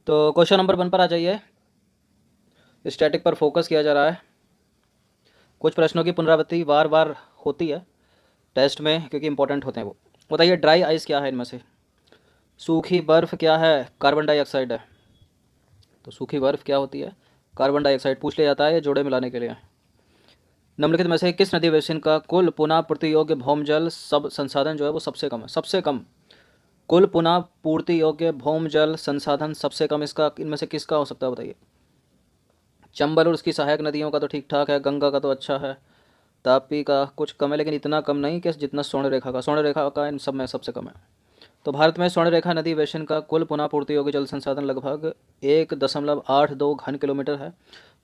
तो question number 1 पर आ जाइए। स्टैटिक पर फोकस किया जा रहा है। कुछ प्रश्नों की पुनरावृत्ति बार बार होती है टेस्ट में क्योंकि इंपॉर्टेंट होते हैं वो। बताइए ड्राई आइस क्या है इनमें से? सूखी बर्फ़ क्या है? कार्बन डाइऑक्साइड है। तो सूखी बर्फ़ क्या होती है? कार्बन डाइऑक्साइड पूछ लिया जाता है, ये जोड़े मिलाने के लिए। निम्नलिखित में से किस नदी बेसिन का कुल पुनः पूर्ति योग्य भौम जल सब संसाधन जो है वो सबसे कम है? सबसे कम कुल पुनः पूर्ति योग्य भौम जल संसाधन सबसे कम इसका इनमें से किसका हो सकता है बताइए? चंबल और उसकी सहायक नदियों का तो ठीक ठाक है, गंगा का तो अच्छा है, तापी का कुछ कम है लेकिन इतना कम नहीं कि जितना स्वर्ण रेखा का इन सब में सबसे कम है। तो भारत में स्वर्ण रेखा नदी बेसिन का कुल पुनः पूर्ति योग्य जल संसाधन लगभग 1.82 घन किलोमीटर है,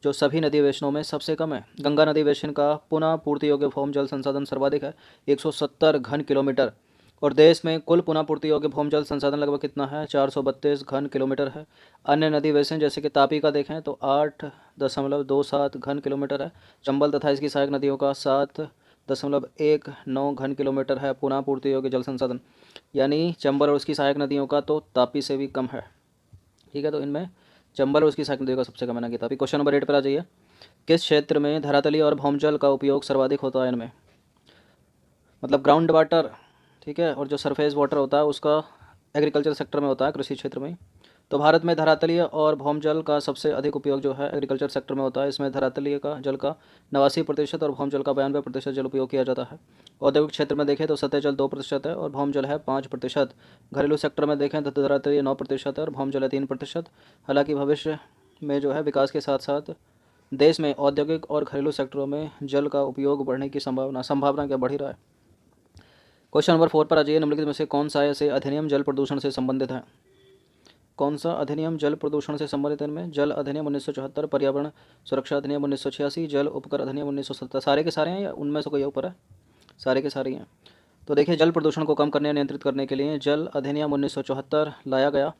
जो सभी नदी बेसिनों में सबसे कम है। गंगा नदी बेसिन का पुनः पूर्ति योग्य भौम जल संसाधन सर्वाधिक है, 170 घन किलोमीटर। और देश में कुल पुनः पूर्ति योग्य भौम जल संसाधन लगभग कितना है? 432 घन किलोमीटर है। अन्य नदी बेसिन जैसे कि तापी का देखें तो 8.27 घन किलोमीटर है। चंबल तथा इसकी सहायक नदियों का 7.19 घन किलोमीटर है पुनः पूर्ति योग्य जल संसाधन। यानी चंबल और उसकी सहायक नदियों का तो तापी से भी कम है। ठीक है, तो इनमें चंबल और उसकी सहायक नदियों का सबसे कम है ना कि तापी। क्वेश्चन नंबर 8 पर आ जाइए। किस क्षेत्र में धरातलीय और भौमजल का उपयोग सर्वाधिक होता है इनमें? मतलब ग्राउंड वाटर, ठीक है, और जो सरफेस वाटर होता है उसका एग्रीकल्चर सेक्टर में होता है, कृषि क्षेत्र में। तो भारत में धरातलीय और भौमजल का सबसे अधिक उपयोग जो है एग्रीकल्चर सेक्टर में होता है। इसमें धरातलीय का जल का 89% और भौमजल का 92% जल उपयोग किया जाता है। औद्योगिक क्षेत्र में देखें तो सतह जल 2% है और भौमजल है 5%। घरेलू सेक्टर में देखें तो धरातलीय 9% है और भौमजल है 3%। हालांकि भविष्य में जो है विकास के साथ साथ देश में औद्योगिक और घरेलू सेक्टरों में जल का उपयोग बढ़ने की संभावना क्या बढ़ ही रहा है। क्वेश्चन नंबर 4 पर आ जाइए। निम्नलिखित में से कौन सा ऐसे अधिनियम जल प्रदूषण से संबंधित है? कौन सा अधिनियम जल प्रदूषण से संबंधित है इनमें? जल अधिनियम 1974, पर्यावरण सुरक्षा अधिनियम 1986, जल उपकर अधिनियम 1970। सारे के सारे हैं या उनमें से कोई ऊपर है? सारे के सारे हैं। तो देखिए, जल प्रदूषण को कम करने या नियंत्रित करने के लिए जल अधिनियम 1974 लाया गया।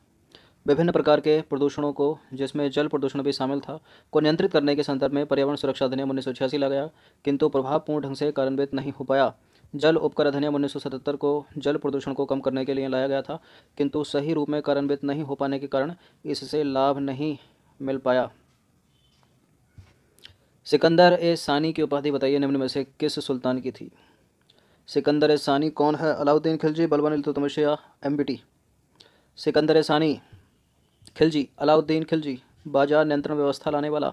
विभिन्न प्रकार के प्रदूषणों को, जिसमें जल प्रदूषण भी शामिल था, को नियंत्रित करने के संदर्भ में पर्यावरण सुरक्षा अधिनियम 1986 लाया गया, किंतु प्रभावपूर्ण ढंग से कार्यान्वित नहीं हो पाया। जल उपकर अधिनियम 1977 को जल प्रदूषण को कम करने के लिए लाया गया था, किंतु सही रूप में कार्यान्वित नहीं हो पाने के कारण इससे लाभ नहीं मिल पाया। सिकंदर ए सानी की उपाधि बताइए निम्न में से किस सुल्तान की थी? सिकंदर ए सानी कौन है? अलाउद्दीन खिलजी, बलबन इल्तुतमिश या एमबीटी? सिकंदर ए सानी खिलजी, अलाउद्दीन खिलजी, बाजार नियंत्रण व्यवस्था लाने वाला।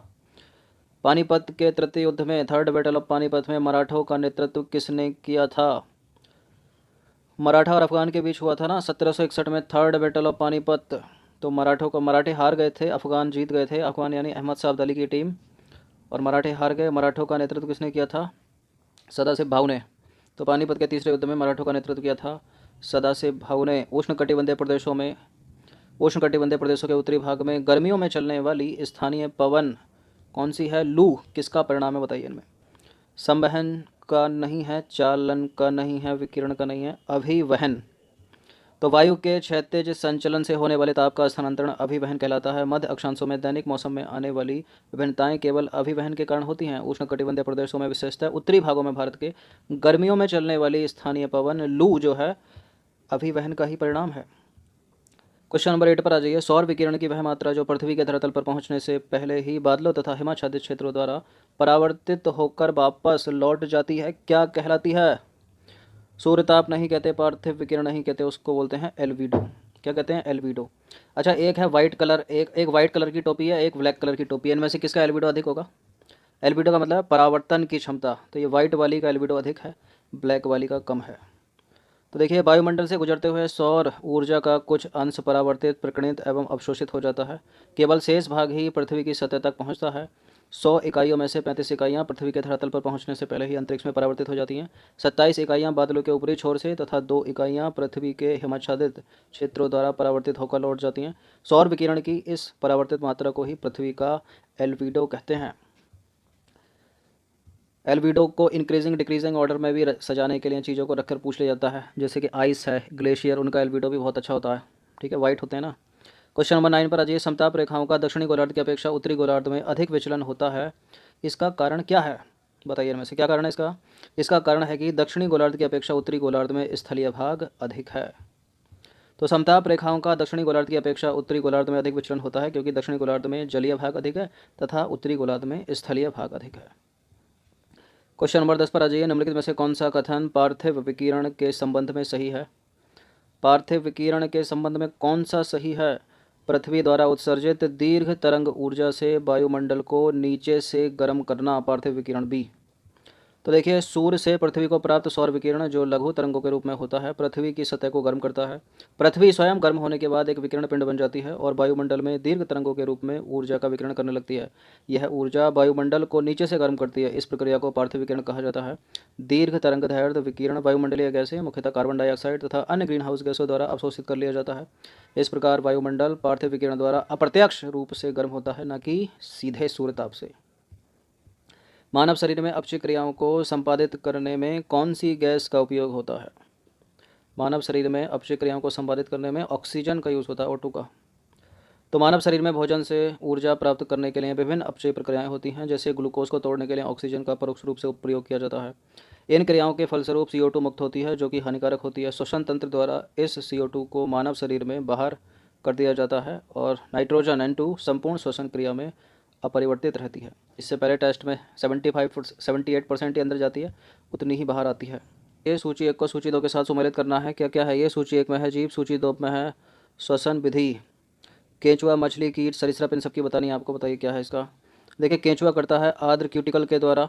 पानीपत के तृतीय युद्ध में, थर्ड बैटल ऑफ पानीपत में मराठों का नेतृत्व किसने किया था? मराठा और अफगान के बीच हुआ था ना 1761 में थर्ड बैटल ऑफ पानीपत। तो मराठे हार गए थे, अफगान जीत गए थे। अफगान यानी अहमद शाह अब्दाली की टीम, और मराठे हार गए। मराठों का नेतृत्व किसने किया था? सदाशिव भाऊ ने। तो पानीपत के तीसरे युद्ध में मराठों का नेतृत्व किया था सदाशिव भाऊ ने। उष्णकटिबंधीय प्रदेशों के उत्तरी भाग में गर्मियों में चलने वाली स्थानीय पवन कौन सी है? लू किसका परिणाम है बताइए इनमें? संवहन का नहीं है, चालन का नहीं है, विकिरण का नहीं है, अभिवहन। तो वायु के क्षैतिज संचलन से होने वाले ताप का स्थानांतरण अभिवहन कहलाता है। मध्य अक्षांशों में दैनिक मौसम में आने वाली विभिन्नताएं केवल अभिवहन के कारण होती हैं। उष्णकटिबंधीय प्रदेशों में विशेषतः उत्तरी भागों में भारत के गर्मियों में चलने वाली स्थानीय पवन लू जो है अभिवहन का ही परिणाम है। क्वेश्चन नंबर 8 पर आ जाइए। सौर विकिरण की वह मात्रा जो पृथ्वी के धरातल पर पहुंचने से पहले ही बादलों तथा हिमाच्छादित क्षेत्रों द्वारा परावर्तित होकर वापस लौट जाती है, क्या कहलाती है? सूर्यताप नहीं कहते, पार्थिव विकिरण नहीं कहते, उसको बोलते हैं एल्विडो। क्या कहते हैं? एल्विडो। अच्छा, एक है वाइट कलर, एक वाइट कलर की टोपी है, एक ब्लैक कलर की टोपी है। इनमें से किसका एल्विडो अधिक होगा? एल्विडो का मतलब परावर्तन की क्षमता, तो ये वाइट वाली का एल्विडो अधिक है, ब्लैक वाली का कम है। तो देखिए, वायुमंडल से गुजरते हुए सौर ऊर्जा का कुछ अंश परावर्तित, प्रकीर्णित एवं अवशोषित हो जाता है। केवल शेष भाग ही पृथ्वी की सतह तक पहुंचता है। 100 इकाइयों में से 35 इकाइयाँ पृथ्वी के धरातल पर पहुंचने से पहले ही अंतरिक्ष में परावर्तित हो जाती हैं। 27 इकाइयाँ बादलों के ऊपरी छोर से तथा 2 इकाइयाँ पृथ्वी के हिमाच्छादित क्षेत्रों द्वारा परावर्तित होकर लौट जाती हैं। सौर विकिरण की इस परावर्तित मात्रा को ही पृथ्वी का एल्विडो कहते हैं। एल्विडो को इंक्रीजिंग डिक्रीजिंग ऑर्डर में भी सजाने के लिए चीज़ों को रखकर पूछ लिया जाता है, जैसे कि आइस है, ग्लेशियर, उनका एल्विडो भी बहुत अच्छा होता है। ठीक है, वाइट होते हैं ना। क्वेश्चन नंबर 9 पर आ जाइए। समताप रेखाओं का दक्षिणी गोलार्ध की अपेक्षा उत्तरी गोलार्ध में अधिक विचलन होता है, इसका कारण क्या है? बताइए इनमें से क्या कारण है इसका? इसका कारण है कि दक्षिणी गोलार्ध की अपेक्षा उत्तरी गोलार्ध में स्थलीय भाग अधिक है। तो समताप रेखाओं का दक्षिणी गोलार्ध की अपेक्षा उत्तरी गोलार्ध में अधिक विचरण होता है, क्योंकि दक्षिणी गोलार्ध में जलीय भाग अधिक है तथा उत्तरी गोलार्ध में स्थलीय भाग अधिक है। क्वेश्चन नंबर 10 पर आ जाइए। निम्नलिखित में से कौन सा कथन पार्थिव विकिरण के संबंध में सही है? पार्थिव विकिरण के संबंध में कौन सा सही है? पृथ्वी द्वारा उत्सर्जित दीर्घ तरंग ऊर्जा से वायुमंडल को नीचे से गर्म करना पार्थिव विकिरण बी। तो देखिए, सूर्य से पृथ्वी को प्राप्त सौर विकिरण जो लघु तरंगों के रूप में होता है, पृथ्वी की सतह को गर्म करता है। पृथ्वी स्वयं गर्म होने के बाद एक विकिरण पिंड बन जाती है और वायुमंडल में दीर्घ तरंगों के रूप में ऊर्जा का विकिरण करने लगती है। यह ऊर्जा वायुमंडल को नीचे से गर्म करती है। इस प्रक्रिया को पार्थिव विकिरण कहा जाता है। दीर्घ तरंगदैर्घ्य विकिरण वायुमंडलीय गैसें, मुख्यतः कार्बन डाइऑक्साइड तथा अन्य ग्रीन हाउस गैसों द्वारा अवशोषित कर लिया जाता है। इस प्रकार वायुमंडल पार्थिव विकिरण द्वारा अप्रत्यक्ष रूप से गर्म होता है, न कि सीधे सूर्यताप से। मानव शरीर में अपचय क्रियाओं को संपादित करने में कौन सी गैस का उपयोग होता है? मानव शरीर में अपचय क्रियाओं को संपादित करने में ऑक्सीजन का यूज़ होता है, O2 का। तो मानव शरीर में भोजन से ऊर्जा प्राप्त करने के लिए विभिन्न अपचय प्रक्रियाएं होती हैं, जैसे ग्लूकोज को तोड़ने के लिए ऑक्सीजन का परोक्ष रूप से प्रयोग किया जाता है। इन क्रियाओं के फलस्वरूप CO2 मुक्त होती है, जो कि हानिकारक होती है। श्वसन तंत्र द्वारा इस CO2 को मानव शरीर में बाहर कर दिया जाता है और नाइट्रोजन N2 संपूर्ण श्वसन क्रिया में अपरिवर्तित रहती है। इससे पहले टेस्ट में 78% ही अंदर जाती है, उतनी ही बाहर आती है। ये सूची 1 को सूची 2 के साथ सुमेलित करना है। क्या क्या है ये? सूची 1 में है जीव, सूची 2 में है श्वसन विधि। केंचुआ, मछली, कीट, सरीसृप, इन सबकी बतानी है आपको। बताइए क्या है इसका। देखिए, केंचुआ करता है आर्द्र क्यूटिकल के द्वारा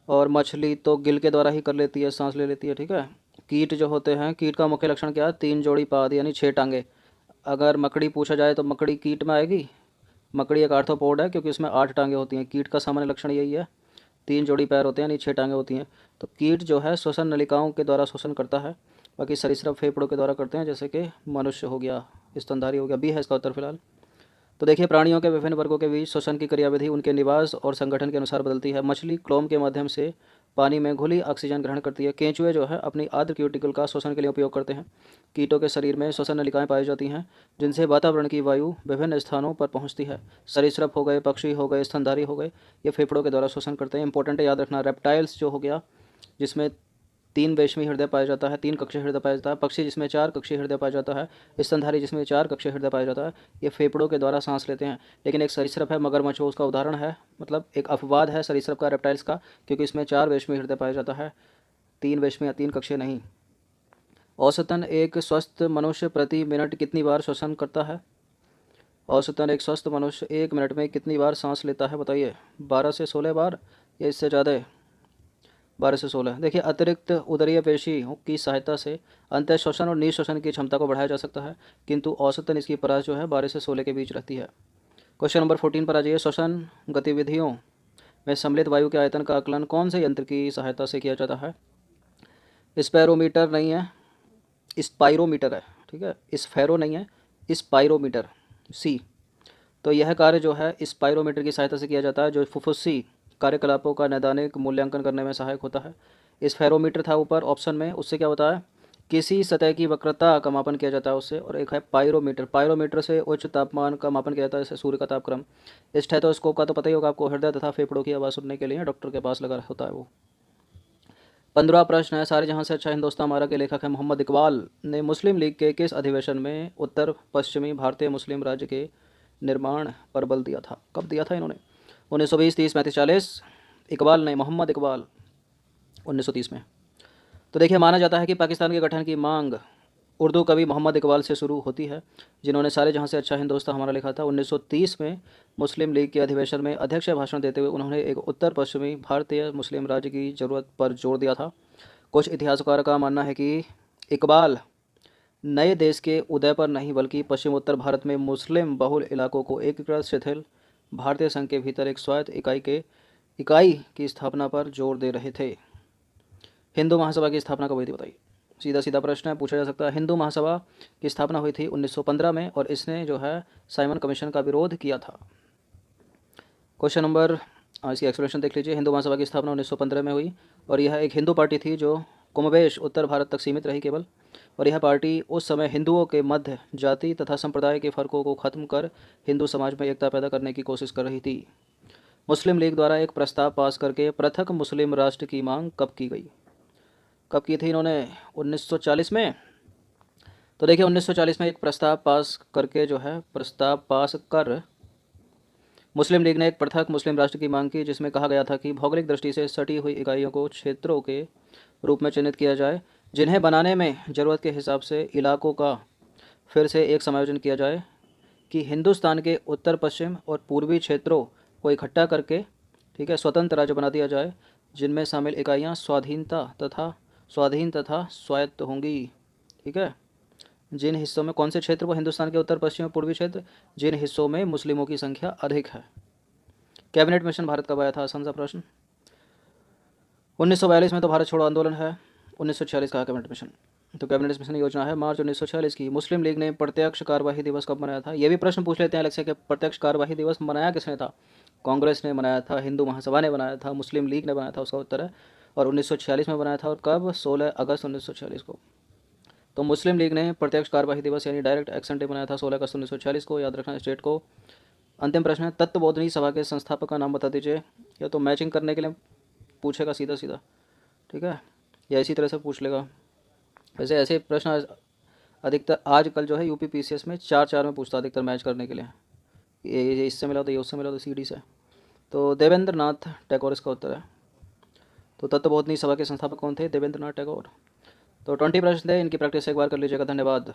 और मछली तो गिल के द्वारा ही कर लेती है, सांस ले लेती है, ठीक है। कीट जो होते हैं, कीट का मुख्य लक्षण क्या है? 3 जोड़ी पाद यानी 6 टांगे। अगर मकड़ी पूछा जाए तो मकड़ी कीट में आएगी। मकड़ी एक आर्थ्रोपोड है क्योंकि उसमें 8 टांगे होती हैं। कीट का सामान्य लक्षण यही है, 3 जोड़ी पैर होते हैं यानी 6 टांगे होती हैं। तो कीट जो है श्वसन नलिकाओं के द्वारा श्वसन करता है, बाकी सरीसृप फेफड़ों के द्वारा करते हैं, जैसे कि मनुष्य हो गया, स्तनधारी हो गया। बी है इसका उत्तर फिलहाल। तो देखिए, प्राणियों के विभिन्न वर्गों के बीच श्वसन की क्रियाविधि उनके निवास और संगठन के अनुसार बदलती है। मछली क्लोम के माध्यम से पानी में घुली ऑक्सीजन ग्रहण करती है। केंचुए जो है अपनी आर्द्र क्यूटिकल का श्वसन के लिए उपयोग करते हैं। कीटों के शरीर में श्वसन नलिकाएं पाई जाती हैं, जिनसे वातावरण की वायु विभिन्न स्थानों पर पहुंचती है। सरीसृप हो गए, पक्षी हो गए, स्तनधारी हो गए, ये फेफड़ों के द्वारा श्वसन करते हैं। इंपॉर्टेंट है, याद रखना। रेप्टाइल्स जो हो गया, जिसमें 3 वेश्मी हृदय पाया जाता है, 3 कक्षीय हृदय पाया जाता है। पक्षी जिसमें 4 कक्षीय हृदय पाया जाता है। स्तनधारी जिसमें 4 कक्षीय हृदय पाया जाता है। ये फेफड़ों के द्वारा सांस लेते हैं। लेकिन एक सरीसृप है, मगरमच्छ, उसका उदाहरण है, मतलब एक अपवाद है सरीसृप का, रेप्टाइल्स का, क्योंकि इसमें 4 वेश्मी हृदय पाया जाता है, 3 वेश्मी या 3 कक्षीय नहीं। औसतन एक स्वस्थ मनुष्य प्रति मिनट कितनी बार श्वसन करता है? औसतन एक स्वस्थ मनुष्य 1 मिनट में कितनी बार सांस लेता है? बताइए। 12 से 16 बार या इससे ज़्यादा? 12 से 16। देखिए, अतिरिक्त उदरीय पेशी की सहायता से अंतः श्वसन और निःश्वसन की क्षमता को बढ़ाया जा सकता है, किंतु औसतन इसकी परास जो है 12 से 16 के बीच रहती है। क्वेश्चन नंबर 14 पर आ जाइए। श्वसन गतिविधियों में सम्मिलित वायु के आयतन का आकलन कौन से यंत्र की सहायता से किया जाता है? स्पैरोमीटर नहीं है, स्पाइरोमीटर है, ठीक है। स्फेरो नहीं है, स्पाइरोमीटर, सी। तो यह कार्य जो है स्पाइरोमीटर की सहायता से किया जाता है, जो फुफ्फुसी कार्यकलापों का नैदानिक मूल्यांकन करने में सहायक होता है। स्फेरोमीटर था ऊपर ऑप्शन में, उससे क्या होता है? किसी सतह की वक्रता का मापन किया जाता है उससे। और एक है पायरोमीटर, पायरोमीटर से उच्च तापमान का मापन किया जाता है, जैसे सूर्य का तापक्रम। स्टेथोस्कोप का तो पता ही होगा आपको, हृदय तथा फेफड़ों की आवाज़ सुनने के लिए डॉक्टर के पास लगा होता है वो। 15वां प्रश्न है, सारे जहां से अच्छा हिंदुस्तान हमारा के लेखक है मोहम्मद इकबाल ने मुस्लिम लीग के किस अधिवेशन में उत्तर पश्चिमी भारतीय मुस्लिम राज्य के निर्माण पर बल दिया था? कब दिया था इन्होंने? 1920, 30, 35, 40। इकबाल ने, मोहम्मद इकबाल, 1930 में। तो देखिए, माना जाता है कि पाकिस्तान के गठन की मांग उर्दू कवि मोहम्मद इकबाल से शुरू होती है, जिन्होंने सारे जहां से अच्छा हिंदुस्तान हमारा लिखा था। 1930 में मुस्लिम लीग के अधिवेशन में अध्यक्ष भाषण देते हुए उन्होंने एक उत्तर पश्चिमी भारतीय मुस्लिम राज्य की ज़रूरत पर जोर दिया था। कुछ इतिहासकारों का मानना है कि इकबाल नए देश के उदय पर नहीं, बल्कि पश्चिम उत्तर भारत में मुस्लिम बहुल इलाकों को एकीकृत शिथिल भारतीय संघ के भीतर एक स्वायत्त इकाई की स्थापना पर जोर दे रहे थे। हिंदू महासभा की स्थापना कब हुई थी? बताइए। सीधा सीधा प्रश्न है, पूछा जा सकता है। हिंदू महासभा की स्थापना हुई थी 1915 में, और इसने जो है साइमन कमीशन का विरोध किया था। क्वेश्चन नंबर, इसकी एक्सप्लेनेशन देख लीजिए। हिंदू महासभा की स्थापना 1915 में हुई, और यह एक हिंदू पार्टी थी जो कमोबेश उत्तर भारत तक सीमित रही केवल। और यह पार्टी उस समय हिंदुओं के मध्य जाति तथा संप्रदाय के फ़र्कों को ख़त्म कर हिंदू समाज में एकता पैदा करने की कोशिश कर रही थी। मुस्लिम लीग द्वारा एक प्रस्ताव पास करके पृथक मुस्लिम राष्ट्र की मांग कब की गई? कब की थी इन्होंने? 1940 में। तो देखिए 1940 में एक प्रस्ताव पास करके जो है प्रस्ताव पास कर मुस्लिम लीग ने एक पृथक मुस्लिम राष्ट्र की मांग की, जिसमें कहा गया था कि भौगोलिक दृष्टि से सटी हुई इकाइयों को क्षेत्रों के रूप में चिन्हित किया जाए, जिन्हें बनाने में ज़रूरत के हिसाब से इलाकों का फिर से एक समायोजन किया जाए, कि हिंदुस्तान के उत्तर पश्चिम और पूर्वी क्षेत्रों को इकट्ठा करके, ठीक है, स्वतंत्र राज्य बना दिया जाए, जिनमें शामिल इकाइयाँ स्वाधीन तथा स्वायत्त होंगी। ठीक है, जिन हिस्सों में, कौन से क्षेत्र को, हिंदुस्तान के उत्तर पश्चिम और पूर्वी क्षेत्र, जिन हिस्सों में मुस्लिमों की संख्या अधिक है। कैबिनेट मिशन भारत कब आया था, आसान सा प्रश्न। 1942 में तो भारत छोड़ो आंदोलन है, 1946 का कैबिनेट मिशन। तो कैबिनेट मिशन योजना है मार्च 1946 की। मुस्लिम लीग ने प्रत्यक्ष कार्यवाही दिवस कब मनाया था, ये भी प्रश्न पूछ लेते हैं अलग से कि प्रत्यक्ष कार्यवाही दिवस मनाया किसने था। कांग्रेस ने मनाया था, हिंदू महासभा ने बनाया था, मुस्लिम लीग ने बनाया था, उसका उत्तर है। और 1946 में बनाया था, और कब, 16 अगस्त 1946 को। तो मुस्लिम लीग ने प्रत्यक्ष कार्यवाही दिवस यानी डायरेक्ट एक्शन डे बनाया था 16 अगस्त 1946 को, याद रखना स्टेट को। अंतिम प्रश्न है, तत्वबोधनी सभा के संस्थापक का नाम बता दीजिए। या तो मैचिंग करने के लिए पूछेगा सीधा सीधा, ठीक है, या इसी तरह से पूछ लेगा। वैसे ऐसे प्रश्न अधिकतर आजकल जो है यूपी पीसीएस में 4-4 में पूछता अधिकतर मैच करने के लिए। ये इससे मिला तो ये उससे मिला तो सीडी से। तो देवेंद्र नाथ टैगोर इसका उत्तर है। तो तत्वबोधनी सभा के संस्थापक कौन थे, देवेंद्र नाथ टैगोर। तो 20 प्रश्न थे, इनकी प्रैक्टिस एक बार कर लीजिएगा। धन्यवाद।